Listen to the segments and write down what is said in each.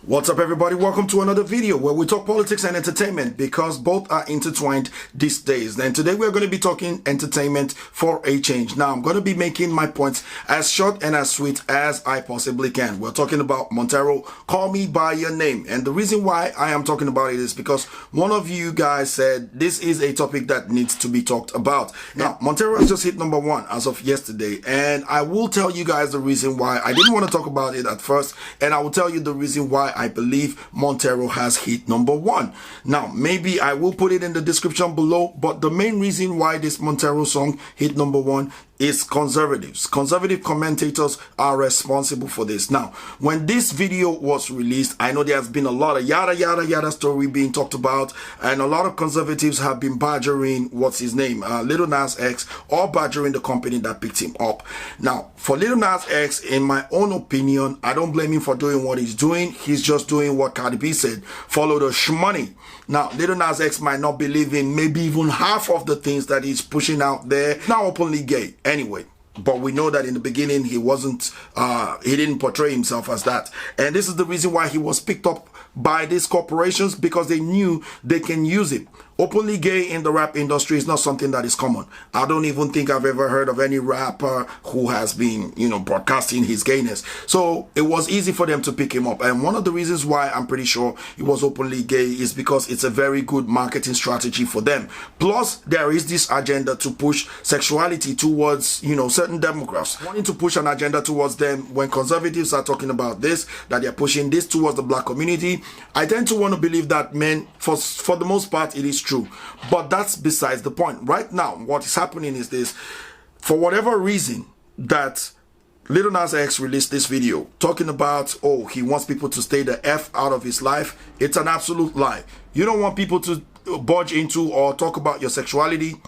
What's up, everybody? Welcome to another video where we talk politics and entertainment because both are intertwined these days. And today we're going to be talking entertainment for a change. Now, I'm going to be making my points as short and as sweet as I possibly can. We're talking about Montero, Call Me By Your Name. And the reason why I am talking about it is because one of you guys said this is a topic that needs to be talked about. Now, Montero has just hit #1 as of yesterday. And I will tell you guys the reason why I didn't want to talk about it at first. And I will tell you the reason why I believe Montero has hit #1. Now, maybe I will put it in the description below, but the main reason why this Montero song hit #1 is conservatives. Conservative commentators are responsible for this. Now, when this video was released, I know there's been a lot of yada story being talked about, and a lot of conservatives have been badgering, what's his name, Lil Nas X, or badgering the company that picked him up. Now, for Lil Nas X, in my own opinion, I don't blame him for doing what he's doing. He's just doing what Cardi B said, follow the shmoney. Now, Lil Nas X might not believe in maybe even half of the things that he's pushing out there. Now openly gay anyway, but we know that in the beginning he wasn't, he didn't portray himself as that. And this is the reason why he was picked up by these corporations, because they knew they can use it. Openly gay in the rap industry is not something that is common. I don't even think I've ever heard of any rapper who has been, broadcasting his gayness. So it was easy for them to pick him up. And one of the reasons why I'm pretty sure he was openly gay is because it's a very good marketing strategy for them. Plus, there is this agenda to push sexuality towards, certain demographics. Wanting to push an agenda towards them when conservatives are talking about this, that they're pushing this towards the black community. I tend to want to believe that, man, for the most part, it is true, but that's besides the point. Right now, what is happening is this: for whatever reason that Lil Nas X released this video talking about, oh, he wants people to stay the F out of his life. It's an absolute lie. You don't want people to budge into or talk about your sexuality.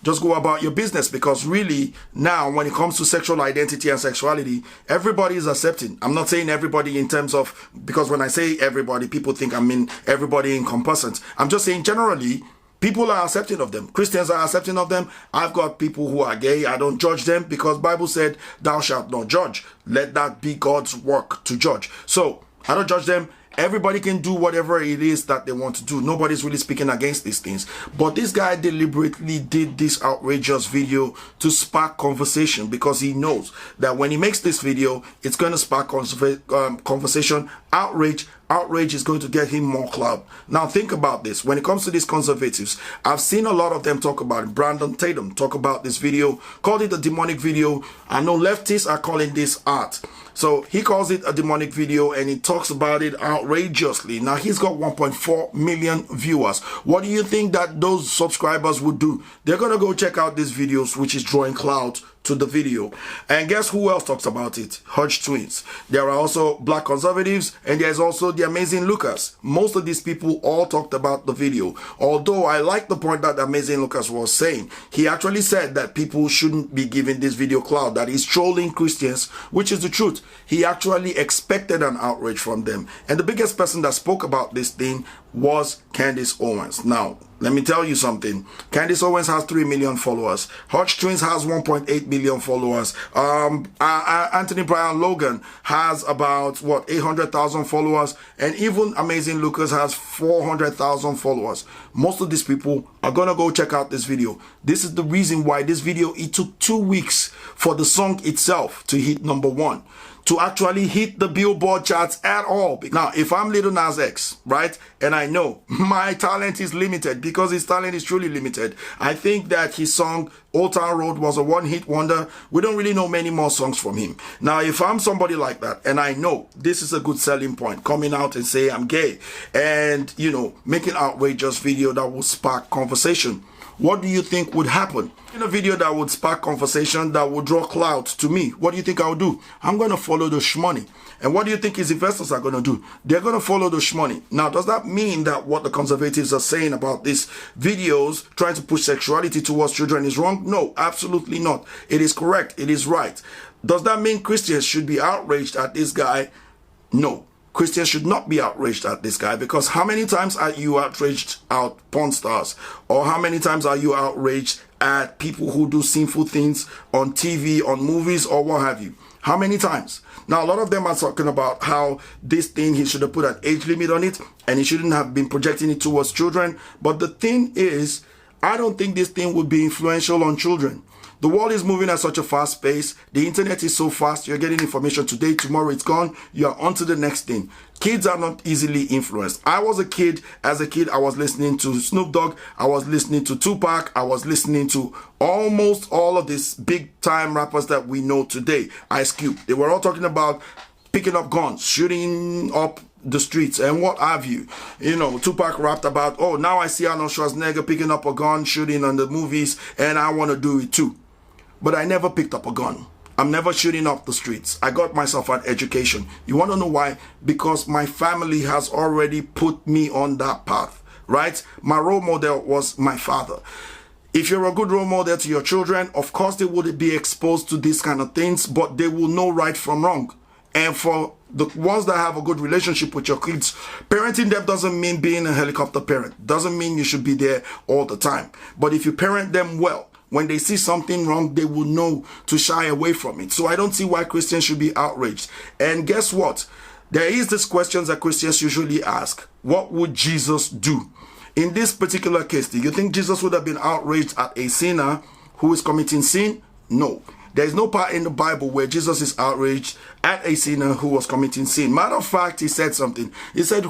Just go about your business, because really now when it comes to sexual identity and sexuality, everybody is accepting. I'm not saying everybody in terms of, because when I say everybody, people think I mean everybody encompassing. I'm just saying generally, people are accepting of them. Christians are accepting of them. I've got people who are gay. I don't judge them, because Bible said, thou shalt not judge. Let that be God's work to judge. So I don't judge them. Everybody can do whatever it is that they want to do. Nobody's really speaking against these things. But this guy deliberately did this outrageous video to spark conversation, because he knows that when he makes this video, it's going to spark conversation, outrage is going to get him more clout. Now think about this. When it comes to these conservatives, I've seen a lot of them talk about it. Brandon Tatum talk about this video, called it a demonic video. I know leftists are calling this art. So he calls it a demonic video, and he talks about it outrageously. Now he's got 1.4 million viewers. What do you think that those subscribers would do? They're going to go check out these videos, which is drawing clout to the video. And guess who else talks about it? Hodge twins. There are also black conservatives, and there's also the amazing Lucas. Most of these people all talked about the video. Although I like the point that the amazing Lucas was saying. He actually said that people shouldn't be giving this video clout, that he's trolling Christians, which is the truth. He actually expected an outrage from them. And the biggest person that spoke about this thing was Candace Owens. Now, let me tell you something. Candace Owens has 3 million followers. Hodge Twins has 1.8 million followers. Anthony Brian Logan has about, 800,000 followers. And even Amazing Lucas has 400,000 followers. Most of these people are going to go check out this video. This is the reason why this video, it took 2 weeks for the song itself to hit #1. To actually hit the Billboard charts at all. Now, if I'm Lil Nas X, right, and I know my talent is limited, because his talent is truly limited. I think that his song Old Town Road was a one-hit wonder. We don't really know many more songs from him. Now, if I'm somebody like that, and I know this is a good selling point, coming out and say I'm gay, and, making outrageous video that will spark conversation, what do you think would happen? In a video that would spark conversation, that would draw clout to me, what do you think I'll do? I'm going to follow the shmoney. And what do you think his investors are going to do? They're going to follow the shmoney. Now, does that mean that what the conservatives are saying about these videos, trying to push sexuality towards children, is wrong? No, absolutely not. It is correct. It is right. Does that mean Christians should be outraged at this guy? No. Christians should not be outraged at this guy, because how many times are you outraged at porn stars? Or how many times are you outraged at people who do sinful things on TV, on movies, or what have you? How many times? Now, a lot of them are talking about how this thing, he should have put an age limit on it and he shouldn't have been projecting it towards children. But the thing is, I don't think this thing would be influential on children. The world is moving at such a fast pace. The internet is so fast. You're getting information today, tomorrow it's gone. You're on to the next thing. Kids are not easily influenced. I was a kid. As a kid, I was listening to Snoop Dogg. I was listening to Tupac. I was listening to almost all of these big time rappers that we know today. Ice Cube. They were all talking about picking up guns, shooting up the streets and what have you. You know, Tupac rapped about, oh, now I see Arnold Schwarzenegger picking up a gun, shooting on the movies, and I want to do it too. But I never picked up a gun. I'm never shooting up the streets. I got myself an education. You want to know why? Because my family has already put me on that path, right? My role model was my father. If you're a good role model to your children, of course they would be exposed to these kind of things, but they will know right from wrong. And for the ones that have a good relationship with your kids, parenting them doesn't mean being a helicopter parent. Doesn't mean you should be there all the time. But if you parent them well, when they see something wrong, they will know to shy away from it. So I don't see why Christians should be outraged. And guess what? There is this questions that Christians usually ask. What would Jesus do? In this particular case, do you think Jesus would have been outraged at a sinner who is committing sin? No. There is no part in the Bible where Jesus is outraged at a sinner who was committing sin. Matter of fact, he said something. He said,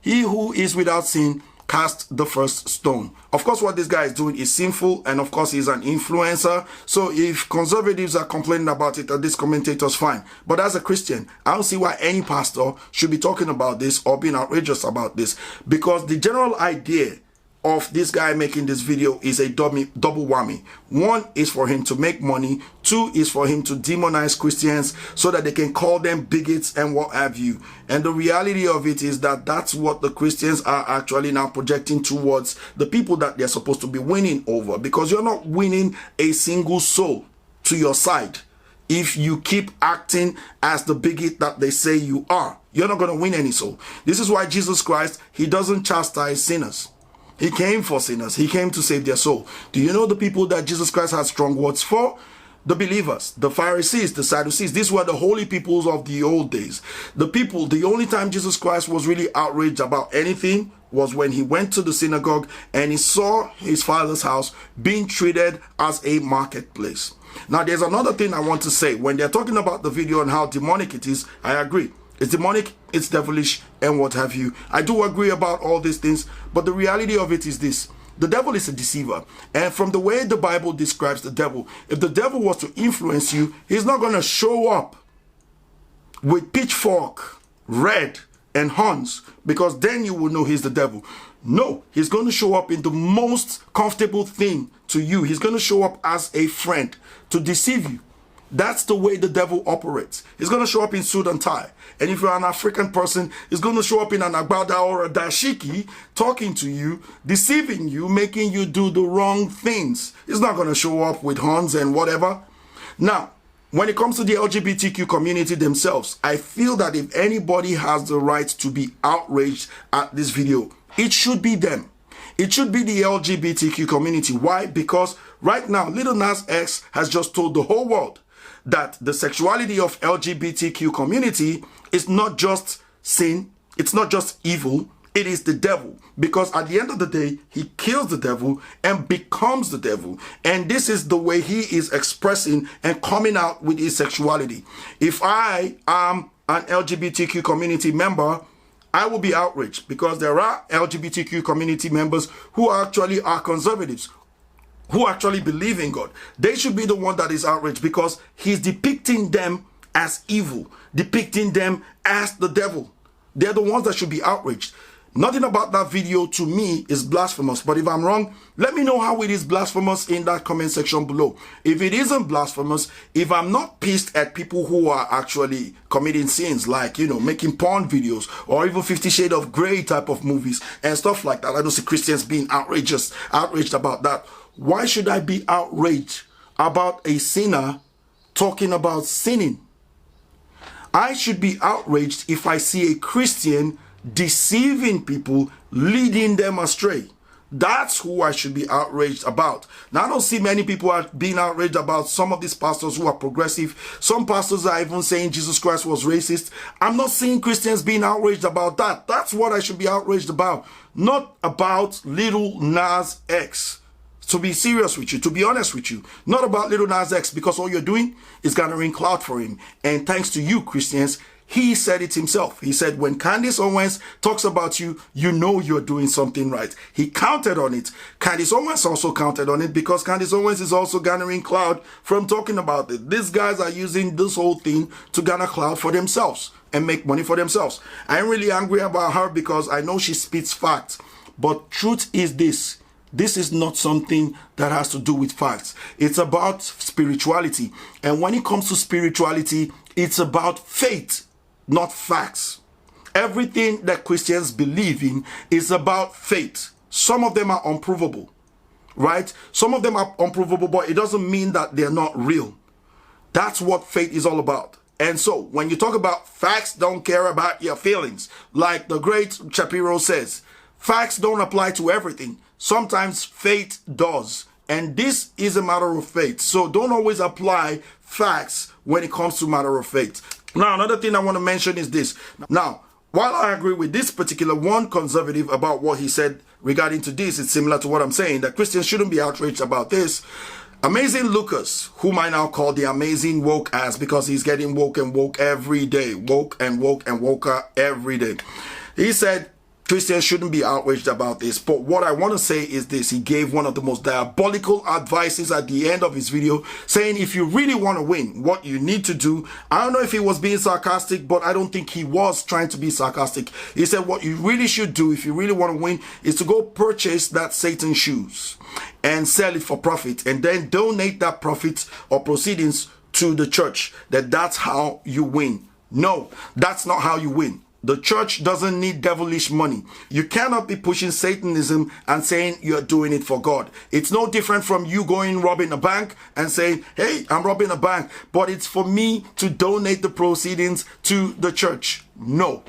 he who is without sin, cast the first stone. Of course, what this guy is doing is sinful, and of course, he's an influencer. So if conservatives are complaining about it, or this commentator's fine. But as a Christian, I don't see why any pastor should be talking about this or being outrageous about this, because the general idea of this guy making this video is a double whammy. One is for him to make money. Two is for him to demonize Christians so that they can call them bigots and what have you. And the reality of it is that that's what the Christians are actually now projecting towards the people that they're supposed to be winning over, because you're not winning a single soul to your side. If you keep acting as the bigot that they say you are, you're not going to win any soul. This is why Jesus Christ, he doesn't chastise sinners. He came for sinners. He came to save their soul. Do you know the people that Jesus Christ had strong words for? The believers, the Pharisees, the Sadducees. These were the holy peoples of the old days. The people, the only time Jesus Christ was really outraged about anything was when he went to the synagogue and he saw his father's house being treated as a marketplace. Now, there's another thing I want to say. When they're talking about the video and how demonic it is, I agree. It's demonic, it's devilish, and what have you. I do agree about all these things, but the reality of it is this. The devil is a deceiver. And from the way the Bible describes the devil, if the devil was to influence you, he's not going to show up with pitchfork, red, and horns, because then you will know he's the devil. No, he's going to show up in the most comfortable thing to you. He's going to show up as a friend to deceive you. That's the way the devil operates. He's going to show up in suit and tie. And if you're an African person, he's going to show up in an agbada or a dashiki, talking to you, deceiving you, making you do the wrong things. He's not going to show up with horns and whatever. Now, when it comes to the LGBTQ community themselves, I feel that if anybody has the right to be outraged at this video, it should be them. It should be the LGBTQ community. Why? Because right now, Lil Nas X has just told the whole world that the sexuality of LGBTQ community is not just sin, it's not just evil, it is the devil. Because at the end of the day, he kills the devil and becomes the devil. And this is the way he is expressing and coming out with his sexuality. If I am an LGBTQ community member, I will be outraged, because there are LGBTQ community members who actually are conservatives, who actually believe in God. They should be the one that is outraged, because he's depicting them as evil, depicting them as the devil. They're the ones that should be outraged. Nothing about that video to me is blasphemous, but if I'm wrong, let me know how it is blasphemous in that comment section below. If it isn't blasphemous, if I'm not pissed at people who are actually committing sins, like, you know, making porn videos or even 50 Shades of Grey type of movies and stuff like that, I don't see Christians being outraged about that. Why should I be outraged about a sinner talking about sinning? I should be outraged if I see a Christian deceiving people, leading them astray. That's who I should be outraged about. Now, I don't see many people are being outraged about some of these pastors who are progressive. Some pastors are even saying Jesus Christ was racist. I'm not seeing Christians being outraged about that. That's what I should be outraged about, not about Lil Nas X. To be serious with you, to be honest with you, not about Lil Nas X, because all you're doing is garnering clout for him. And thanks to you, Christians, he said it himself. He said, when Candace Owens talks about you, you know you're doing something right. He counted on it. Candace Owens also counted on it because Candace Owens is also garnering clout from talking about it. These guys are using this whole thing to garner clout for themselves and make money for themselves. I'm really angry about her because I know she spits facts. But truth is this. This is not something that has to do with facts. It's about spirituality. And when it comes to spirituality, it's about faith, not facts. Everything that Christians believe in is about faith. Some of them are unprovable, right? Some of them are unprovable, but it doesn't mean that they're not real. That's what faith is all about. And so when you talk about facts, don't care about your feelings. Like the great Shapiro says, facts don't apply to everything. Sometimes faith does. And this is a matter of faith. So don't always apply facts when it comes to matter of faith. Now, another thing I want to mention is this. Now, while I agree with this particular one conservative about what he said regarding to this, it's similar to what I'm saying, that Christians shouldn't be outraged about this. Amazing Lucas, whom I now call the amazing woke ass because he's getting woke and woke every day. Woke and woke and woker every day. He said, Christians shouldn't be outraged about this. But what I want to say is this. He gave one of the most diabolical advices at the end of his video, saying if you really want to win, what you need to do, I don't know if he was being sarcastic, but I don't think he was trying to be sarcastic. He said what you really should do if you really want to win is to go purchase that Satan shoes and sell it for profit and then donate that profit or proceedings to the church. That's how you win. No, that's not how you win. The church doesn't need devilish money. You cannot be pushing Satanism and saying you're doing it for God. It's no different from you going robbing a bank and saying, hey, I'm robbing a bank, but it's for me to donate the proceedings to the church. No,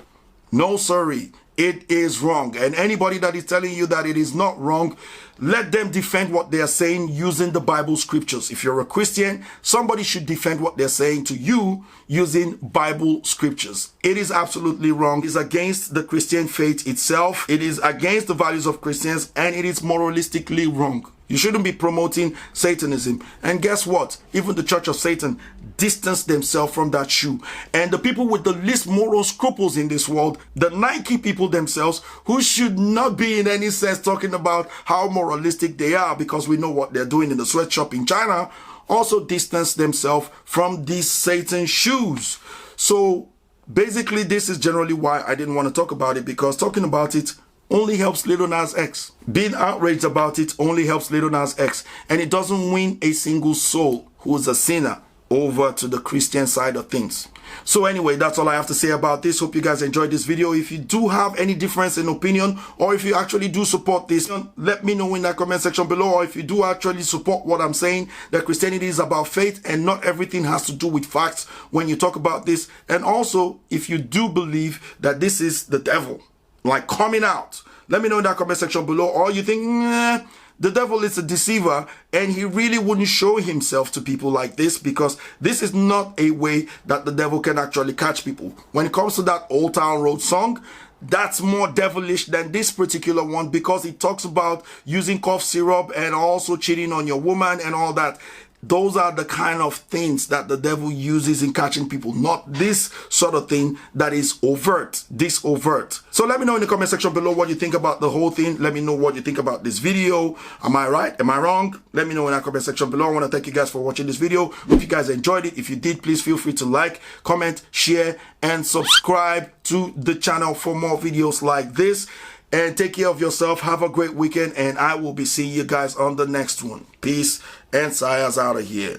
no, sorry. It is wrong. And anybody that is telling you that it is not wrong, let them defend what they are saying using the Bible scriptures. If you're a Christian, somebody should defend what they're saying to you using Bible scriptures. It is absolutely wrong. It is against the Christian faith itself. It is against the values of Christians, and it is moralistically wrong. You shouldn't be promoting Satanism. And guess what? Even the Church of Satan distanced themselves from that shoe. And the people with the least moral scruples in this world, the Nike people themselves, who should not be in any sense talking about how moralistic they are because we know what they're doing in the sweatshop in China, also distanced themselves from these Satan shoes. So basically, this is generally why I didn't want to talk about it, because talking about it only helps Lil Nas X. Being outraged about it only helps Lil Nas X. And it doesn't win a single soul who is a sinner over to the Christian side of things. So anyway, that's all I have to say about this. Hope you guys enjoyed this video. If you do have any difference in opinion, or if you actually do support this, let me know in that comment section below. Or if you do actually support what I'm saying, that Christianity is about faith and not everything has to do with facts when you talk about this. And also, if you do believe that this is the devil, like coming out, let me know in that comment section below. Or you think, nah, the devil is a deceiver and he really wouldn't show himself to people like this, because this is not a way that the devil can actually catch people. When it comes to that Old Town Road song, that's more devilish than this particular one, because it talks about using cough syrup and also cheating on your woman and all that. Those are the kind of things that the devil uses in catching people, not this sort of thing that is overt, this overt. So let me know in the comment section below what you think about the whole thing. Let me know what you think about this video. Am I right? Am I wrong? Let me know in that comment section below. I want to thank you guys for watching this video. If you guys enjoyed it, if you did, please feel free to like, comment, share, and subscribe to the channel for more videos like this. And take care of yourself. Have a great weekend, and I will be seeing you guys on the next one. Peace, and Saya's out of here.